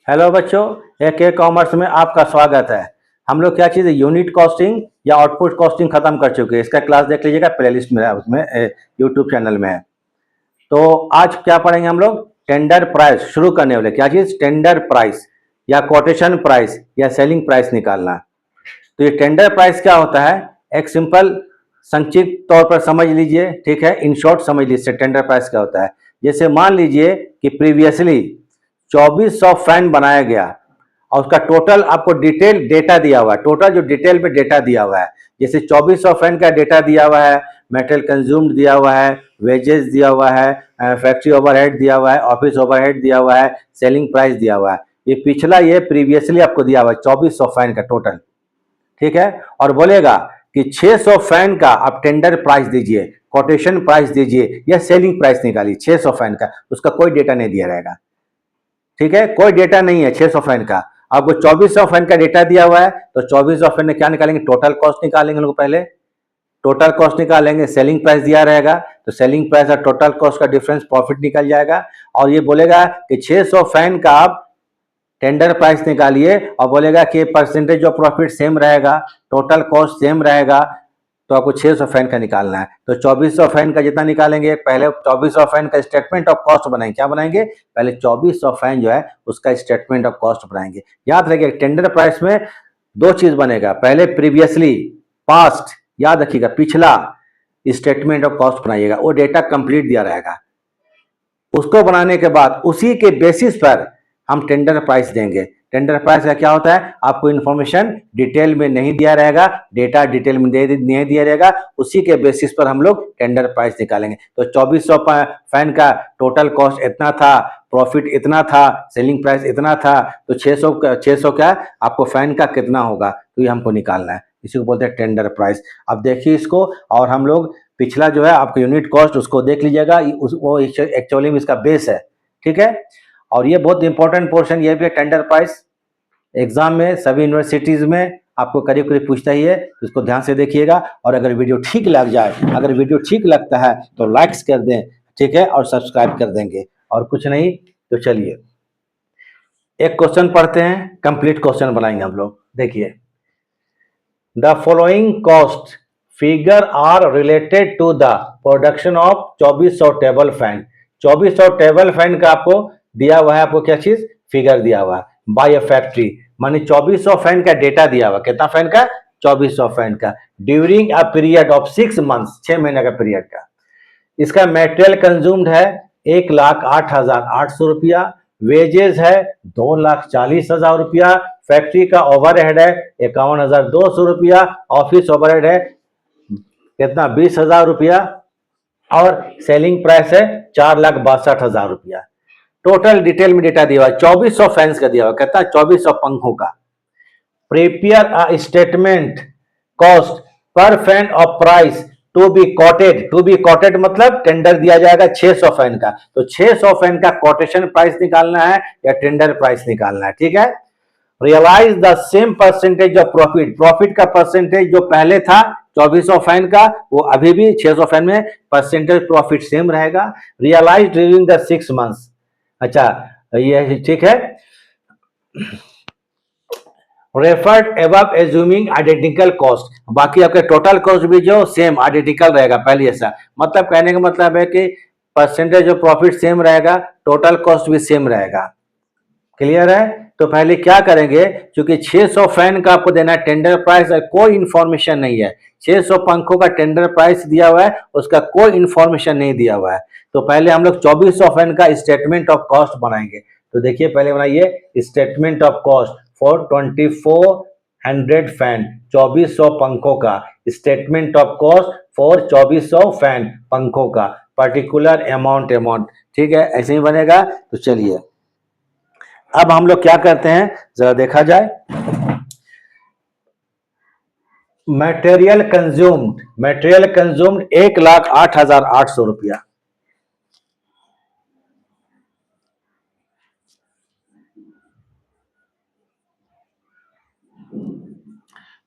Hello बच्चों, के commerce में आपका स्वागत है। हम लोग क्या चीज़ यूनिट कॉस्टिंग या आउटपुट कॉस्टिंग खत्म कर चुके हैं। इसका क्लास देख लीजिएगा, प्लेलिस्ट में है, उसमें यूट्यूब चैनल में है। तो आज क्या पढ़ेंगे हम लोग? टेंडर प्राइस शुरू करने वाले। क्या चीज़? टेंडर प्राइस या कोटेशन प्राइस या सेलिंग प्राइस निकालना। तो ये टेंडर प्राइस क्या होता है? एक सिंपल संक्षिप्त तौर पर समझ लीजिए, ठीक है, इन शॉर्ट समझ लीजिए टेंडर प्राइस क्या होता है। जैसे मान लीजिए कि प्रीवियसली 2400 फैन बनाया गया और उसका टोटल आपको डिटेल डेटा दिया हुआ है। टोटल जो डिटेल में डेटा दिया हुआ है, जैसे 2400 फैन का डेटा दिया हुआ है, मेटेरियल कंज्यूम्ड दिया हुआ है, वेजेस दिया हुआ है, फैक्ट्री ओवरहेड दिया हुआ है, ऑफिस ओवरहेड दिया हुआ है, सेलिंग प्राइस दिया हुआ है। ये पिछला ये प्रीवियसली आपको दिया हुआ है 2400 फैन का टोटल, ठीक है। और बोलेगा कि 600 फैन का आप टेंडर प्राइस दीजिए, कोटेशन प्राइस दीजिए या सेलिंग प्राइस निकालिए। 600 फैन का उसका कोई डेटा नहीं दिया रहेगा, ठीक है, कोई डेटा नहीं है 600 फैन का। आपको 2400 फैन का डेटा दिया हुआ है, तो 2400 फैन में क्या निकालेंगे? टोटल कॉस्ट निकालेंगे लोग। पहले टोटल कॉस्ट निकालेंगे, सेलिंग प्राइस दिया रहेगा तो सेलिंग प्राइस और टोटल कॉस्ट का डिफरेंस प्रॉफिट निकल जाएगा। और ये बोलेगा कि 600 फैन का आप टेंडर प्राइस निकालिए और बोलेगा कि परसेंटेज ऑफ प्रॉफिट सेम रहेगा, टोटल कॉस्ट सेम रहेगा, तो आपको 600 फैन का निकालना है। तो 2400 फैन का जितना निकालेंगे, पहले 2400 फैन का स्टेटमेंट ऑफ कॉस्ट बनाएंगे। क्या बनाएंगे? पहले 2400 फैन जो है उसका स्टेटमेंट ऑफ कॉस्ट बनाएंगे। याद रखिए टेंडर प्राइस में दो चीज बनेगा, पहले प्रीवियसली, पास्ट, याद रखिएगा पिछला स्टेटमेंट ऑफ कॉस्ट बनाइएगा, वो डेटा कंप्लीट दिया रहेगा। उसको बनाने के बाद उसी के बेसिस पर हम टेंडर प्राइस देंगे। टेंडर प्राइस का क्या होता है? आपको इन्फॉर्मेशन डिटेल में नहीं दिया रहेगा, डेटा डिटेल में नहीं दिया रहेगा, उसी के बेसिस पर हम लोग टेंडर प्राइस निकालेंगे। तो 2400 फैन का टोटल कॉस्ट इतना था, प्रॉफिट इतना था, सेलिंग प्राइस इतना था, तो 600 का आपको फैन का कितना होगा, तो ये हमको निकालना है। इसी को बोलते हैं टेंडर प्राइस। अब देखिए इसको, और हम लोग पिछला जो है आपका यूनिट कॉस्ट उसको देख लीजिएगा, वो एक्चुअली में इसका बेस है, ठीक है। और ये बहुत इंपॉर्टेंट पोर्शन ये भी है टेंडर प्राइस। एग्जाम में सभी यूनिवर्सिटीज में आपको करीब करीब पूछता ही है, तो इसको ध्यान से देखिएगा। और अगर वीडियो ठीक लग जाए, अगर वीडियो ठीक लगता है तो लाइक्स कर दें, ठीक है, और सब्सक्राइब कर देंगे। और कुछ नहीं तो चलिए एक क्वेश्चन पढ़ते हैं, कंप्लीट क्वेश्चन बनाएंगे हम लोग। देखिए, the following cost figure are related to the production of 2400 table fan. 2400 table fan का आपको दिया हुआ है, आपको क्या चीज? फिगर दिया हुआ है बाय अ फैक्ट्री, मानी 2400 फैन का डेटा दिया हुआ। कितना फैन का? 2400 फैन का, during a period of 6 months, 6 महीने का पीरियड का। इसका मेटेरियल कंज्यूम्ड है 1,08,800 रुपया, वेजेस है 2,40,000 रुपया, फैक्ट्री का ओवरहेड है 51,200 रुपया, ऑफिस ओवरहेड है कितना? 20,000 रुपया, और सेलिंग प्राइस है 4,62,000 रुपया। टोटल डिटेल में डेटा दिया हुआ है, 2400 फैंस का दिया हुआ, कहता है 2400 पंखों का। Prepare a statement cost per fan of price to be quoted. To be quoted मतलब टेंडर दिया जाएगा 600 फैन का, तो 600 फैन का कोटेशन प्राइस निकालना है या टेंडर प्राइस निकालना है, ठीक है। Realise the same percentage of profit. Profit का परसेंटेज जो पहले था 2400 फैन का, वो अभी भी 600 फैन में परसेंटेज प्रॉफिट सेम रहेगा। Realise during the 6 months. अच्छा, ये ठीक है। Referred above assuming identical cost, बाकी आपके टोटल कॉस्ट भी जो सेम आइडेंटिकल रहेगा पहले ऐसा। मतलब कहने का मतलब है कि परसेंटेज ऑफ प्रॉफिट सेम रहेगा, टोटल कॉस्ट भी सेम रहेगा। क्लियर है? तो पहले क्या करेंगे, क्योंकि 600 फैन का आपको देना है टेंडर प्राइस और कोई इंफॉर्मेशन नहीं है। 600 पंखों का टेंडर प्राइस दिया हुआ है, उसका कोई इंफॉर्मेशन नहीं दिया हुआ है। तो पहले हम लोग 2400 फैन का स्टेटमेंट ऑफ कॉस्ट बनाएंगे। तो देखिए पहले बनाइए statement of cost for 2400 fan, 2400 पंखों का statement of cost for 2400 fan पंखों का, पर्टिकुलर अमाउंट, ठीक है, ऐसे ही बनेगा। तो चलिए अब हम लोग क्या करते हैं जरा देखा जाए। मटेरियल कंज्यूम्ड 1,08,800 रुपया।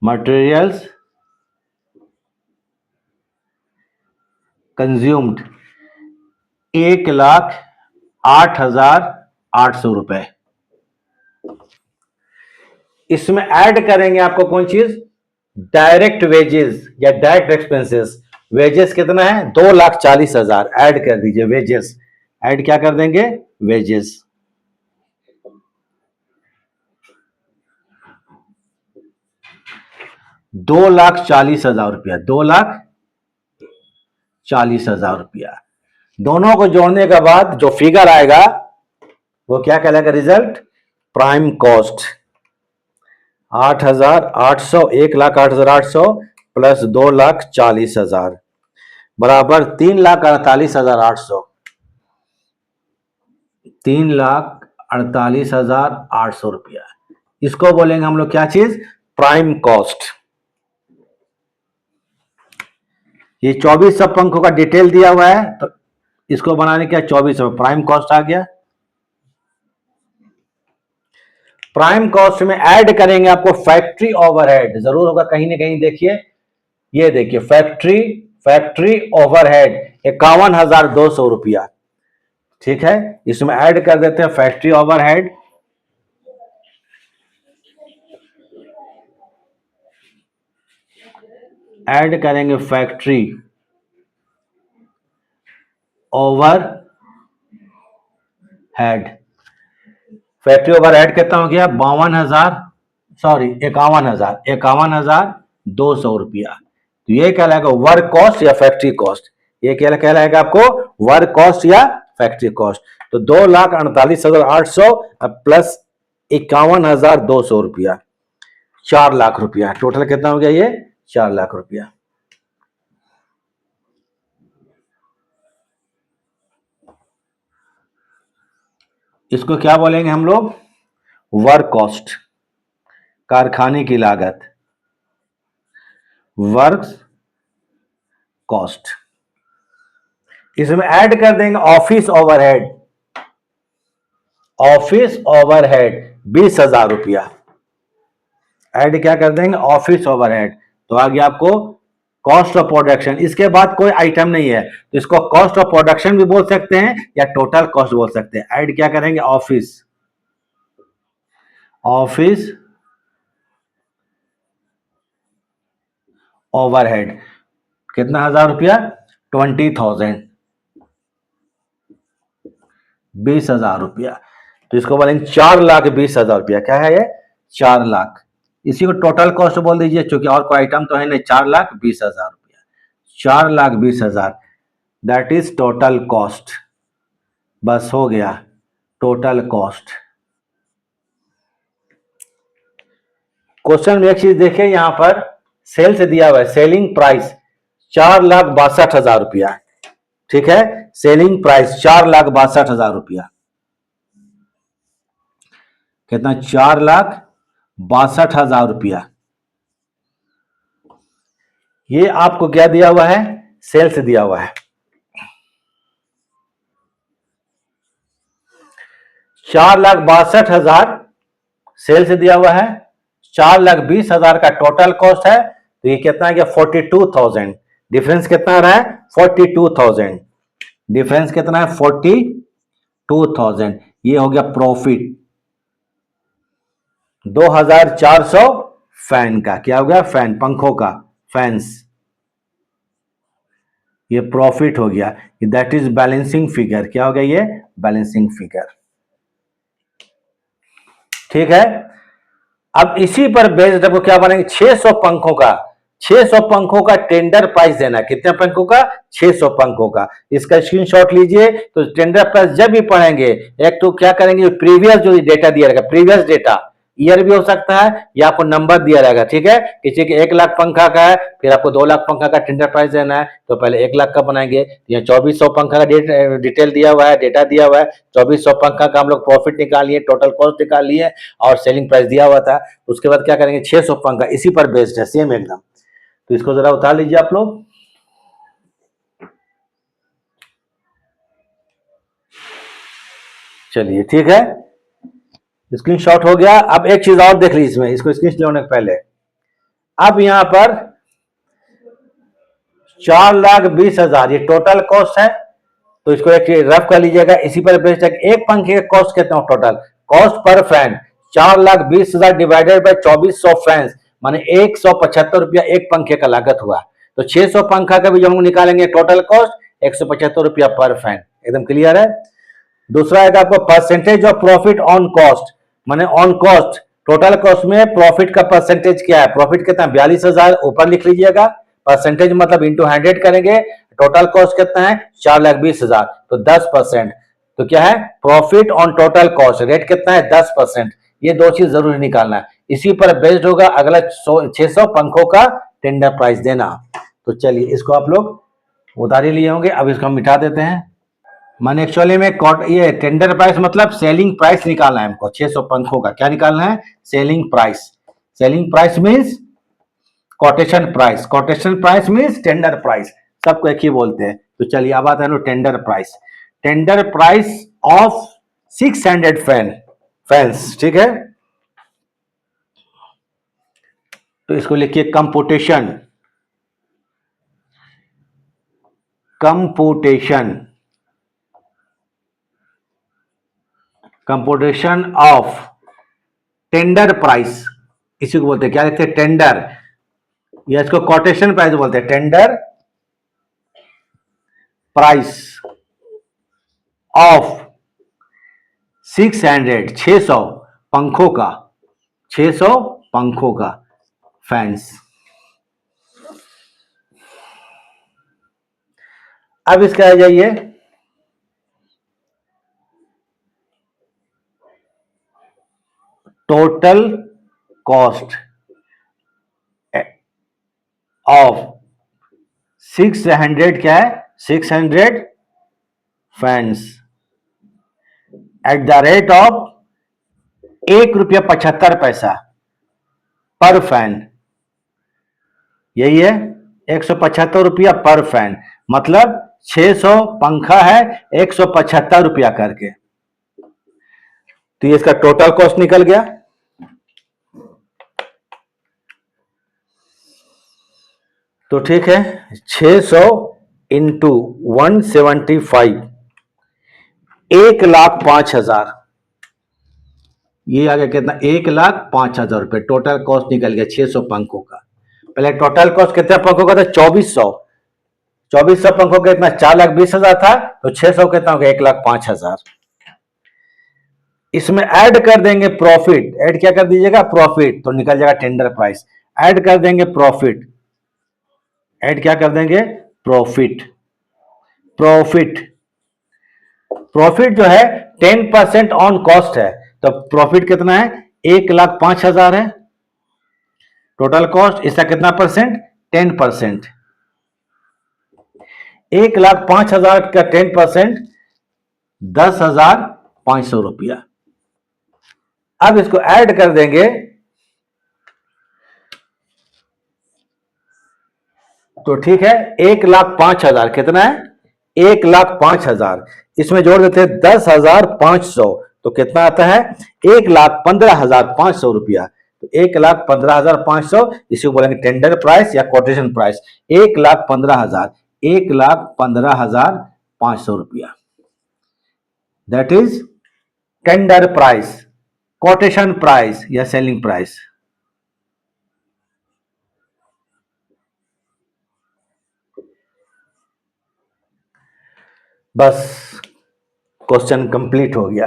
मटेरियल्स कंज्यूम्ड 1,08,800 रुपए। इसमें ऐड करेंगे आपको कौन चीज, डायरेक्ट वेजेस या डायरेक्ट एक्सपेंसेस। वेजेस कितना है, 2,40,000 ऐड कर दीजिए, वेजेस ऐड क्या कर देंगे, वेजेस। 2,40,000 रुपया, 2,40,000 रुपया। दोनों को जोड़ने के बाद जो फिगर आएगा वो क्या कहलाएगा, रिजल्ट प्राइम कॉस्ट। 8,800, 1,08,800 प्लस 2,40,000 बराबर 3,48,800, 3,48,800 रुपया। इसको बोलेंगे हम लोग क्या चीज, प्राइम कॉस्ट। ये 2400 पंखों का डिटेल दिया हुआ है, तो इसको बनाने का 2400 प्राइम कॉस्ट आ गया। प्राइम कॉस्ट में ऐड करेंगे आपको फैक्ट्री ओवरहेड, जरूर होगा कहीं ना कहीं, देखिए ये देखिए फैक्ट्री ओवरहेड 51,200 रुपया, ठीक है। इसमें ऐड कर देते हैं फैक्ट्री ओवरहेड, ऐड करेंगे फैक्ट्री ओवरहेड। फैक्ट्री ओवरहेड कितना हो गया, 51,200 रुपया। तो ये कहलाएगा वर्क कॉस्ट या फैक्ट्री कॉस्ट, ये क्या कहलाएगा आपको, वर्क कॉस्ट या फैक्ट्री कॉस्ट। तो 2,48,800 प्लस 51,200 रुपया, 4 लाख रुपया। टोटल कितना हो गया ये, 4 लाख रुपया। इसको क्या बोलेंगे हम लोग, वर्क कॉस्ट, कारखाने की लागत, वर्क कॉस्ट। इसमें ऐड कर देंगे ऑफिस ओवरहेड, ऑफिस ओवरहेड 20,000 रुपया, ऐड क्या कर देंगे, ऑफिस ओवरहेड। तो आ गया आपको कॉस्ट ऑफ प्रोडक्शन। इसके बाद कोई आइटम नहीं है तो इसको कॉस्ट ऑफ प्रोडक्शन भी बोल सकते हैं या टोटल कॉस्ट बोल सकते हैं। ऐड क्या करेंगे, ऑफिस ओवरहेड कितना, 1,000 रुपया, 20,000, 20,000 रुपया। तो इसको बोलेंगे 4,20,000 रुपया। क्या है ये, 4 लाख। इसी को टोटल कॉस्ट बोल दीजिए, क्योंकि और कोई आइटम तो है नहीं। 4,20,000 रुपया, 4,20,000 दैट इज टोटल कॉस्ट। बस हो गया टोटल कॉस्ट। क्वेश्चन में एक चीज देखिए, यहां पर सेल से दिया हुआ है, सेलिंग प्राइस 4,62,000 रुपया, ठीक है। सेलिंग प्राइस 4,62,000 रुपया, कितना, 4,62,000 रुपया। ये आपको क्या दिया हुआ है, सेल से दिया हुआ है। 4,62,000 सेल से दिया हुआ है, 4,20,000 का टोटल कॉस्ट है। तो ये कितना है, 42,000। डिफरेंस कितना आ रहा है, 42,000। डिफरेंस कितना है, 42,000। ये हो गया प्रॉफिट। 2,400 फैन का, क्या हो गया, फैन, पंखों का, फैंस। ये प्रॉफिट हो गया, दैट इज बैलेंसिंग फिगर। क्या हो गया ये, बैलेंसिंग फिगर, ठीक है। अब इसी पर बेस्ड आपको क्या बनेंगे, 600 पंखों का, 600 पंखों का टेंडर प्राइस देना। कितने पंखों का, 600 पंखों का। इसका स्क्रीनशॉट लीजिए। तो टेंडर प्राइस जब भी पढ़ेंगे, एक तो क्या करेंगे, प्रीवियस जो डेटा दिया रहेगा, प्रीवियस डेटा, ईयर भी हो सकता है या आपको नंबर दिया रहेगा, ठीक है। किसी के 1 लाख पंखा का है, फिर आपको 2 लाख पंखा का टेंडर प्राइस देना है, तो पहले 1 लाख का बनाएंगे। यहाँ 2400 पंखा का डिटेल दिया हुआ है, डेटा दिया हुआ है। 2400 पंखा का हम लोग प्रॉफिट निकाल लिए, टोटल कॉस्ट निकाल लिए और सेलिंग प्राइस दिया हुआ था। उसके बाद क्या करेंगे, 600 पंखा, इसी पर बेस्ड है, सेम एकदम। तो इसको जरा उतार लीजिए आप लोग। चलिए ठीक है, स्क्रीनशॉट हो गया। अब एक चीज और देख लीजिए इसमें, इसको स्क्रीनशॉट लेने के पहले, अब यहां पर 4,20,000 ये टोटल कॉस्ट है। तो इसको एक रफ कर लीजिएगा, इसी पर बेस्ड है। एक पंखे का कॉस्ट कितना हो, total cost per fan 4,20,000 divided by 2400 fans, माने 175 रुपया एक पंखे का लागत हुआ। तो 600 पंखा का भी जब हम निकालेंगे टोटल कॉस्ट 175 रुपया पर फैन। एकदम क्लियर है। दूसरा आएगा आपको percentage of profit on cost, माने ऑन कॉस्ट टोटल कॉस्ट में प्रॉफिट का परसेंटेज क्या है। प्रॉफिट कितना, 42,000 ऊपर लिख लीजिएगा, परसेंटेज मतलब इंटू 100 करेंगे। टोटल कॉस्ट कितना है 4,20,000, तो 10%। तो क्या है profit on total cost, rate कितना है 10%। ये दो चीज जरूर निकालना है, इसी पर बेस्ड होगा अगला 600 पंखों का टेंडर प्राइस देना। तो चलिए इसको आप लोग उधारी लिए होंगे, अब इसको हम मिटा देते हैं। माने एक्चुअली में ये टेंडर प्राइस मतलब सेलिंग प्राइस निकालना है हमको 600 पंखों का। क्या निकालना है, selling price. Selling price means quotation price, quotation price means tender price, सबको एक ही बोलते हैं। तो चलिए अब आता है tender price. Tender price of 600 fans, ठीक है। तो इसको लिखिए computation, computation of tender price, इसी को बोलते हैं क्या लिखते हैं टेंडर, या इसको कोटेशन प्राइस बोलते हैं। टेंडर प्राइस ऑफ 600 पंखों का, 600 पंखों का फैंस। अब इसका आ जाइए टोटल कॉस्ट ऑफ 600, क्या है 600 fans at the rate of ₹1.75 पर फैन। यही है 175 रुपया पर फैन, मतलब 600 पंखा है 175 रुपया करके। तो ये इसका टोटल कॉस्ट निकल गया। तो ठीक है 600 इंटू 175, 1,05,000, ये आ गया कितना 1,05,000 रुपए टोटल कॉस्ट निकल गया 600 पंखों का। पहले टोटल कॉस्ट कितने पंखों का था 2400 पंखों का इतना 4,20,000 था, तो 600 कितना हो गया 1,05,000। इसमें ऐड कर देंगे प्रॉफिट, ऐड क्या कर दीजिएगा प्रॉफिट, तो निकल जाएगा टेंडर प्राइस। ऐड कर देंगे प्रॉफिट, ऐड क्या कर देंगे प्रॉफिट, प्रॉफिट जो है 10% ऑन कॉस्ट है, तो प्रॉफिट कितना है 1,05,000 है टोटल कॉस्ट, इसका कितना परसेंट 10%। 1,05,000 का 10% 10,500 रुपया। अब इसको ऐड कर देंगे तो ठीक है 1,05,000 कितना है 1,05,000, इसमें जोड़ देते हैं 10,500, तो कितना आता है 1,15,500 रुपया। तो 1,15,500 इसी को बोलेंगे टेंडर प्राइस या कोटेशन प्राइस। 1,15,500 रुपया, that is tender price, quotation price या सेलिंग प्राइस। बस क्वेश्चन कंप्लीट हो गया।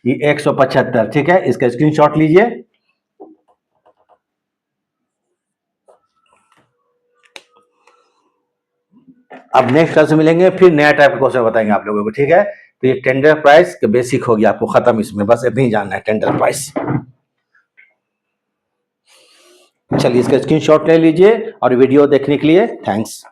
ये 175, ठीक है, इसका स्क्रीनशॉट लीजिए। अब नेक्स्ट क्लास में मिलेंगे, फिर नया टाइप का क्वेश्चन बताएंगे आप लोगों को, ठीक है। तो ये टेंडर प्राइस के बेसिक हो गया आपको खत्म, इसमें बस इतना ही जानना है टेंडर प्राइस। चलिए इसका स्क्रीनशॉट ले लीजिए और वीडियो देखने के लिए थैंक्स।